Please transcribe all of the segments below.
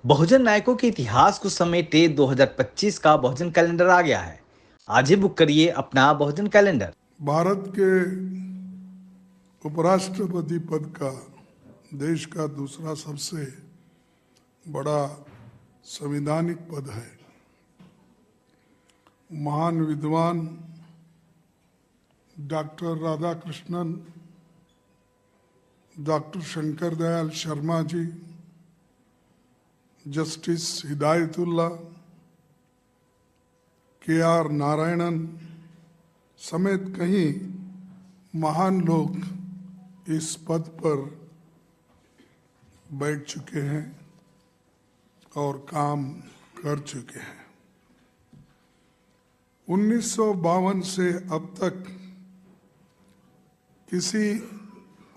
बहुजन नायकों के इतिहास को समेटे 2025 का बहुजन कैलेंडर आ गया है। आज ही बुक करिए अपना बहुजन कैलेंडर। भारत के उपराष्ट्रपति पद का देश का दूसरा सबसे बड़ा संवैधानिक पद है। महान विद्वान doctor Radhakrishnan, doctor Shankar Dayal Sharma ji, justice Hidayatullah, KR. Narayanan समेत कई महान लोग इस पद पर बैठ चुके हैं और काम कर चुके हैं। 1952 से अब तक किसी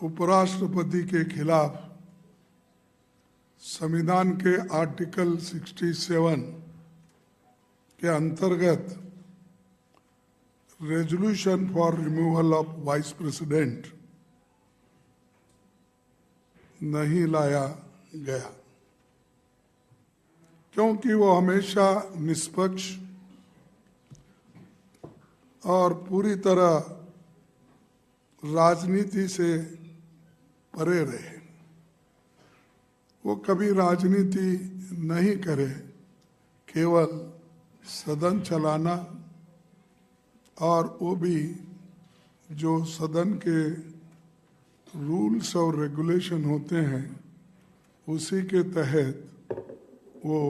उपराष्ट्रपति के खिलाफ संविधान के आर्टिकल 67 के अंतर्गत resolution for removal of vice president नहीं लाया गया, क्योंकि वो हमेशा निष्पक्ष और पूरी तरह राजनीति से परे रहे। वो कभी राजनीति नहीं करे, केवल सदन चलाना और वो भी जो सदन के रूल्स और रेगुलेशन होते हैं उसी के तहत वो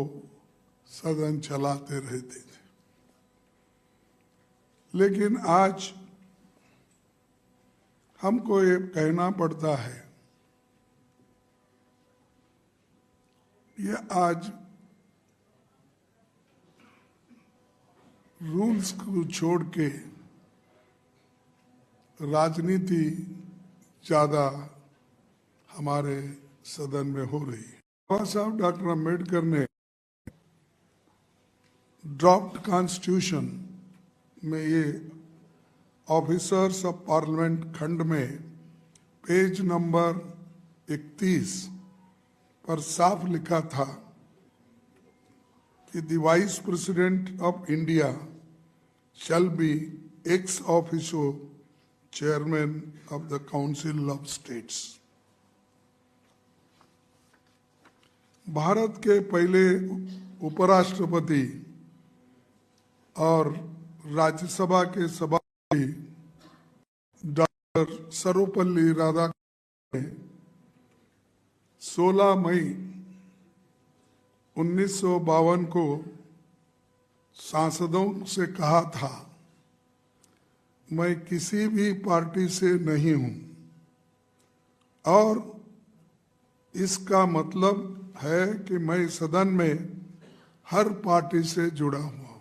सदन चलाते रहते थे। लेकिन आज हमको ये कहना पड़ता है, ये आज रूल्स को छोड़ के राजनीति ज्यादा हमारे सदन में हो रही है। बाबा साहब डॉक्टर अम्बेडकर ने ड्राफ्ट कॉन्स्टिट्यूशन में ये ऑफिसर्स ऑफ पार्लियामेंट खंड में पेज नंबर 31 पर साफ लिखा था कि the vice president of India shall be x officio chairman of the council of states. Bharat के पहले उपराष्ट्रपति और राज्यसभा के सभापति डॉक्टर सर्वपल्ली राधाकृष्णन ने 16 मई 1952 को सांसदों से कहा था, मैं किसी भी पार्टी से नहीं हूं और इसका मतलब है कि मैं सदन में हर पार्टी से जुड़ा हुआ हूं।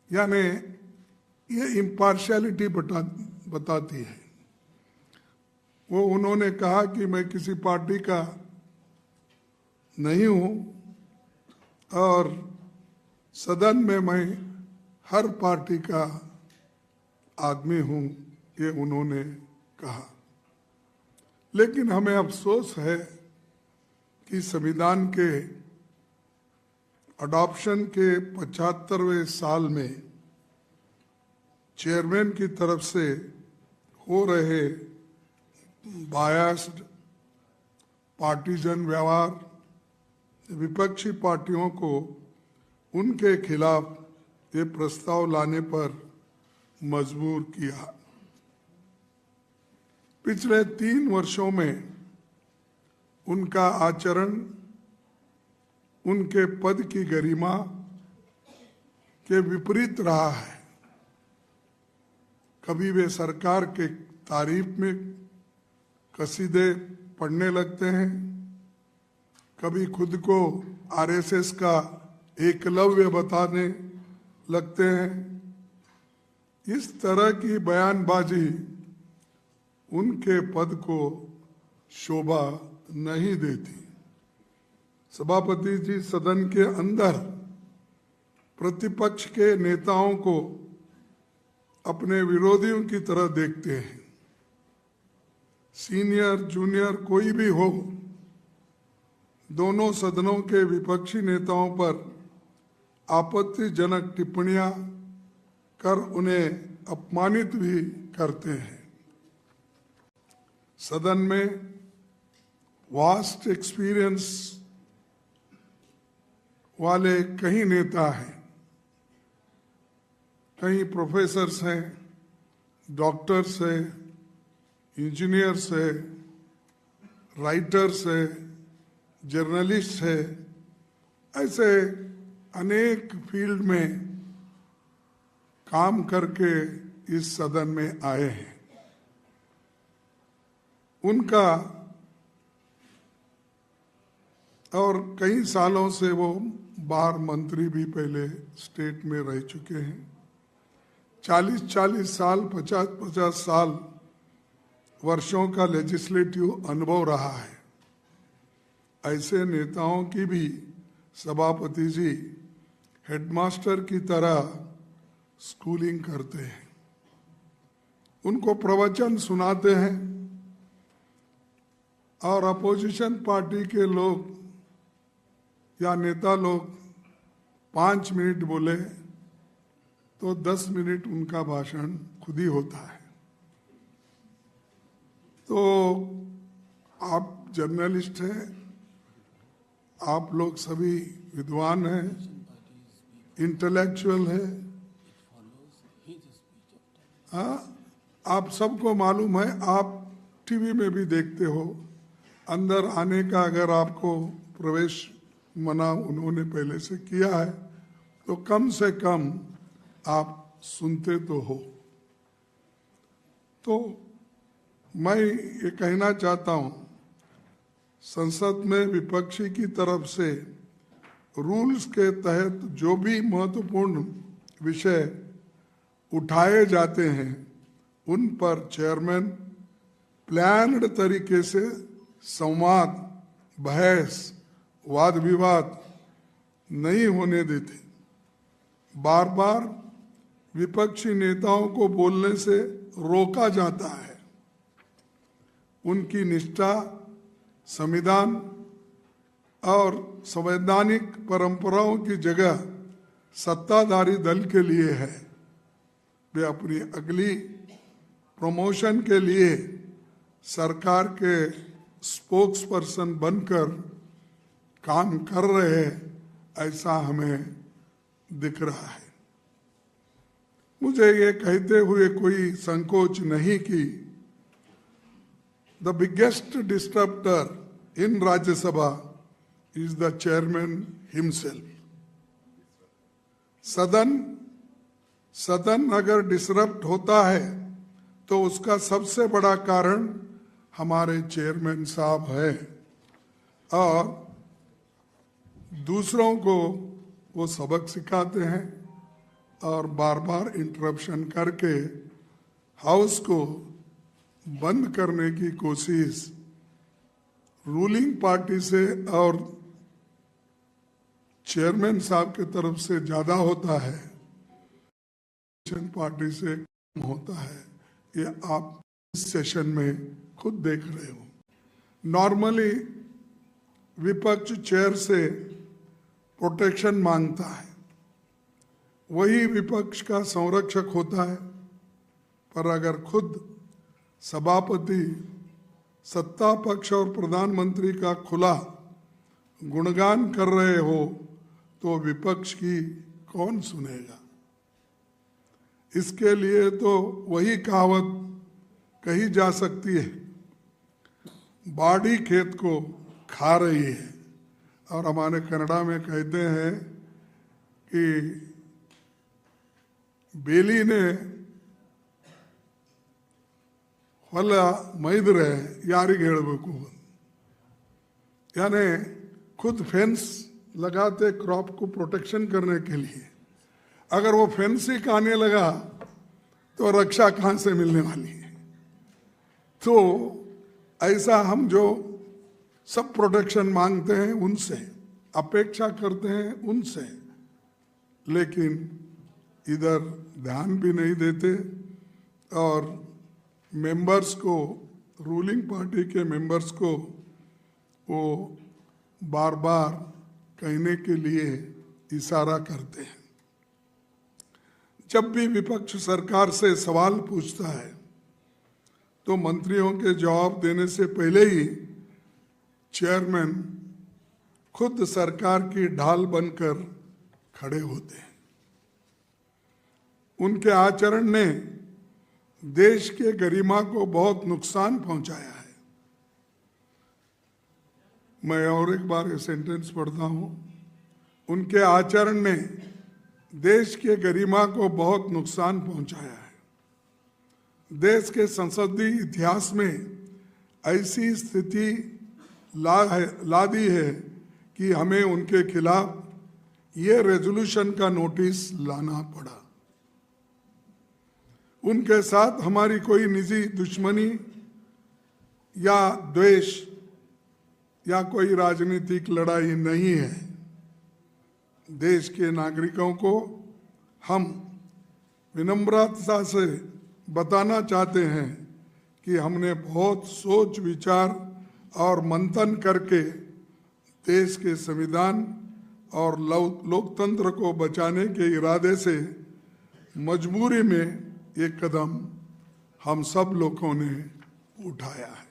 यानी ये इम्पार्शियलिटी बताती है। वो उन्होंने कहा कि मैं किसी पार्टी का नहीं हूं और सदन में मैं हर पार्टी का आदमी हूं, ये उन्होंने कहा। लेकिन हमें अफसोस है कि संविधान के अडॉप्शन के 75वें साल में चेयरमैन की तरफ से हो रहे बायस्ड पार्टीजन व्यवहार विपक्षी पार्टियों को उनके खिलाफ ये प्रस्ताव लाने पर मजबूर किया। पिछले 3 वर्षों में उनका आचरण उनके पद की गरिमा के विपरीत रहा है। कभी वे सरकार के तारीफ में कसीदे पढ़ने लगते हैं, कभी खुद को आरएसएस का एकलव्य बताने लगते हैं। इस तरह की बयानबाजी उनके पद को शोभा नहीं देती। सभापति जी सदन के अंदर प्रतिपक्ष के नेताओं को अपने विरोधियों की तरह देखते हैं। सीनियर जूनियर कोई भी हो, दोनों सदनों के विपक्षी नेताओं पर आपत्तिजनक टिप्पणियां कर उन्हें अपमानित भी करते हैं। सदन में वास्ट एक्सपीरियंस वाले कई नेता हैं, कई प्रोफेसर्स हैं, डॉक्टर्स हैं, इंजीनियर्स हैं, राइटर्स हैं, जर्नलिस्ट हैं, ऐसे अनेक फील्ड में काम करके इस सदन में आए हैं। उनका और कई सालों से वो बाहर मंत्री भी पहले स्टेट में रह चुके हैं। 40-40 साल, 50-50 साल वर्षों का लेजिस्लेटिव अनुभव रहा है। ऐसे नेताओं की भी सभापति जी हेडमास्टर की तरह स्कूलिंग करते हैं, उनको प्रवचन सुनाते हैं, और अपोजिशन पार्टी के लोग या नेता लोग 5 मिनट बोले तो 10 मिनट उनका भाषण खुद ही होता है। तो आप जर्नलिस्ट हैं, आप लोग सभी विद्वान हैं, इंटेलेक्चुअल हैं, हाँ, आप सबको मालूम है, आप टीवी में भी देखते हो, अंदर आने का अगर आपको प्रवेश मना उन्होंने पहले से किया है तो कम से कम आप सुनते तो हो। तो मैं ये कहना चाहता हूं, संसद में विपक्षी की तरफ से रूल्स के तहत जो भी महत्वपूर्ण विषय उठाए जाते हैं उन पर चेयरमैन प्लान्ड तरीके से संवाद, बहस, वाद विवाद नहीं होने देते। बार बार विपक्षी नेताओं को बोलने से रोका जाता है। उनकी निष्ठा संविधान और संवैधानिक परंपराओं की जगह सत्ताधारी दल के लिए है। वे अपनी अगली प्रमोशन के लिए सरकार के स्पोक्स पर्सन बनकर काम कर रहे हैं, ऐसा हमें दिख रहा है। मुझे ये कहते हुए कोई संकोच नहीं कि the biggest disturber in Rajya Sabha is the chairman himself. सदन अगर डिसरप्ट होता है तो उसका सबसे बड़ा कारण हमारे चेयरमैन साहब है, और दूसरों को वो सबक सिखाते हैं और बार बार इंटरप्शन करके हाउस को बंद करने की कोशिश रूलिंग पार्टी से और चेयरमैन साहब के तरफ से ज्यादा होता है, पार्टी से कम होता है। ये आप इस सेशन में खुद देख रहे हो। नॉर्मली विपक्ष चेयर से प्रोटेक्शन मांगता है, वही विपक्ष का संरक्षक होता है। पर अगर खुद सभापति सत्ता पक्ष और प्रधानमंत्री का खुला गुणगान कर रहे हो तो विपक्ष की कौन सुनेगा। इसके लिए तो वही कहावत कही जा सकती है, बाड़ी खेत को खा रही है। और हमारे कन्नड़ा में कहते हैं कि बेली ने ಹೊಲ ಮೈದ್ರೆ ಯಾರಿಗೆ ಹೇಳಬೇಕು, यानी खुद फेंस लगाते क्रॉप को प्रोटेक्शन करने के लिए, अगर वो फेंस ही खाने लगा तो रक्षा कहाँ से मिलने वाली है। तो ऐसा हम जो सब प्रोटेक्शन मांगते हैं उनसे, अपेक्षा करते हैं उनसे, लेकिन इधर ध्यान भी नहीं देते और मेंबर्स को, रूलिंग पार्टी के मेंबर्स को वो बार बार कहने के लिए इशारा करते हैं। जब भी विपक्ष सरकार से सवाल पूछता है तो मंत्रियों के जवाब देने से पहले ही चेयरमैन खुद सरकार की ढाल बनकर खड़े होते हैं। उनके आचरण ने देश के गरिमा को बहुत नुकसान पहुंचाया है। मैं और एक बार ये सेंटेंस पढ़ता हूं। उनके आचरण ने देश के गरिमा को बहुत नुकसान पहुंचाया है। देश के संसदीय इतिहास में ऐसी स्थिति ला दी है कि हमें उनके खिलाफ ये रेजोल्यूशन का नोटिस लाना पड़ा। उनके साथ हमारी कोई निजी दुश्मनी या द्वेष या कोई राजनीतिक लड़ाई नहीं है। देश के नागरिकों को हम विनम्रता से बताना चाहते हैं कि हमने बहुत सोच विचार और मंथन करके देश के संविधान और लोकतंत्र को बचाने के इरादे से मजबूरी में ये कदम हम सब लोगों ने उठाया है।